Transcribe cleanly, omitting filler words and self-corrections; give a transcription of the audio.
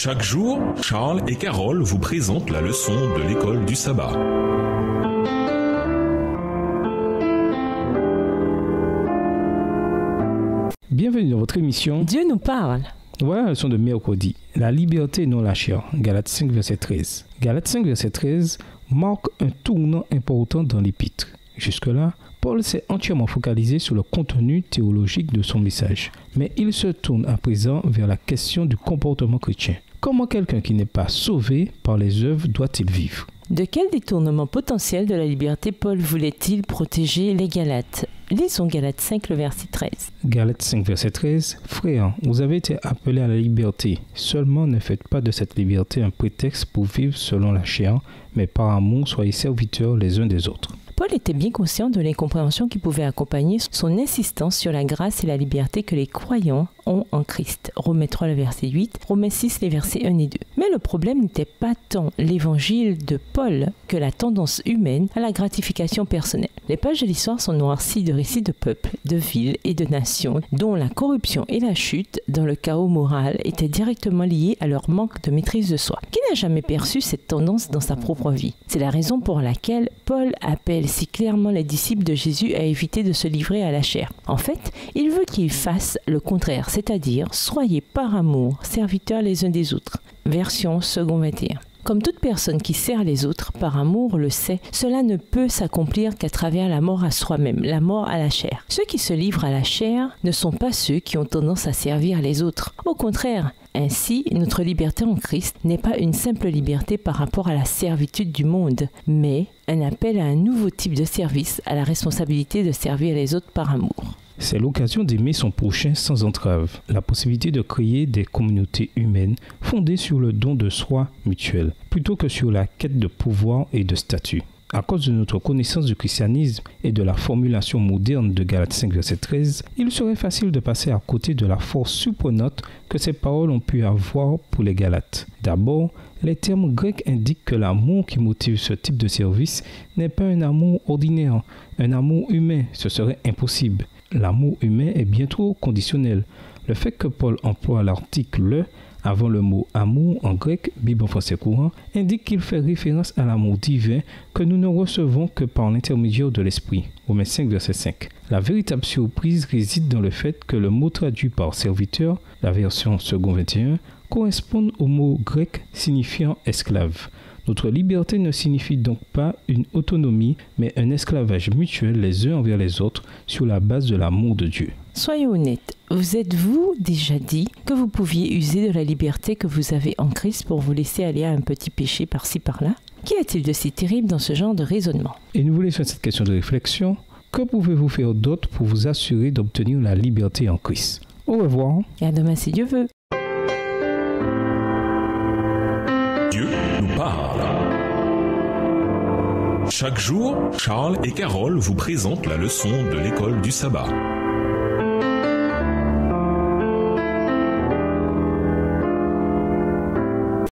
Chaque jour, Charles et Carole vous présentent la leçon de l'école du sabbat. Bienvenue dans votre émission Dieu nous parle. Voilà la leçon de mercredi. La liberté non la chair. Galates 5, verset 13. Galates 5, verset 13 marque un tournant important dans l'épître. Jusque-là, Paul s'est entièrement focalisé sur le contenu théologique de son message. Mais il se tourne à présent vers la question du comportement chrétien. Comment quelqu'un qui n'est pas sauvé par les œuvres doit-il vivre ? De quel détournement potentiel de la liberté Paul voulait-il protéger les Galates ? Lisons Galates 5, le verset 13. Galates 5, verset 13. Frères, vous avez été appelés à la liberté. Seulement ne faites pas de cette liberté un prétexte pour vivre selon la chair, mais par amour, soyez serviteurs les uns des autres. Paul était bien conscient de l'incompréhension qui pouvait accompagner son insistance sur la grâce et la liberté que les croyants ont en Christ. Romains 3, le verset 8, Romains 6, les versets 1 et 2. Mais le problème n'était pas tant l'évangile de Paul que la tendance humaine à la gratification personnelle. Les pages de l'histoire sont noircies de récits de peuples, de villes et de nations dont la corruption et la chute dans le chaos moral étaient directement liées à leur manque de maîtrise de soi. Qui n'a jamais perçu cette tendance dans sa propre vie ? C'est la raison pour laquelle Paul appelle si clairement les disciples de Jésus à éviter de se livrer à la chair. En fait, il veut qu'ils fassent le contraire, c'est-à-dire soyez par amour serviteurs les uns des autres. Version second 21. Comme toute personne qui sert les autres par amour le sait, cela ne peut s'accomplir qu'à travers la mort à soi-même, la mort à la chair. Ceux qui se livrent à la chair ne sont pas ceux qui ont tendance à servir les autres. Au contraire, ainsi, notre liberté en Christ n'est pas une simple liberté par rapport à la servitude du monde, mais un appel à un nouveau type de service, à la responsabilité de servir les autres par amour. C'est l'occasion d'aimer son prochain sans entrave, la possibilité de créer des communautés humaines fondées sur le don de soi mutuel, plutôt que sur la quête de pouvoir et de statut. À cause de notre connaissance du christianisme et de la formulation moderne de Galates 5, verset 13, il serait facile de passer à côté de la force surprenante que ces paroles ont pu avoir pour les Galates. D'abord, les termes grecs indiquent que l'amour qui motive ce type de service n'est pas un amour ordinaire, un amour humain, ce serait impossible. L'amour humain est bien trop conditionnel. Le fait que Paul emploie l'article « le » avant le mot « amour » en grec, Bible en français courant, indique qu'il fait référence à l'amour divin que nous ne recevons que par l'intermédiaire de l'Esprit. Romains 5, verset 5. La véritable surprise réside dans le fait que le mot traduit par « serviteur », la version second 21, correspond au mot grec signifiant « esclave ». Notre liberté ne signifie donc pas une autonomie, mais un esclavage mutuel les uns envers les autres sur la base de l'amour de Dieu. Soyons honnêtes, vous êtes-vous déjà dit que vous pouviez user de la liberté que vous avez en Christ pour vous laisser aller à un petit péché par-ci par-là ? Qu'y a-t-il de si terrible dans ce genre de raisonnement ? Et nous vous laissons cette question de réflexion. Que pouvez-vous faire d'autre pour vous assurer d'obtenir la liberté en Christ ? Au revoir. Et à demain si Dieu veut. Dieu nous parle. Chaque jour, Charles et Carole vous présentent la leçon de l'école du sabbat.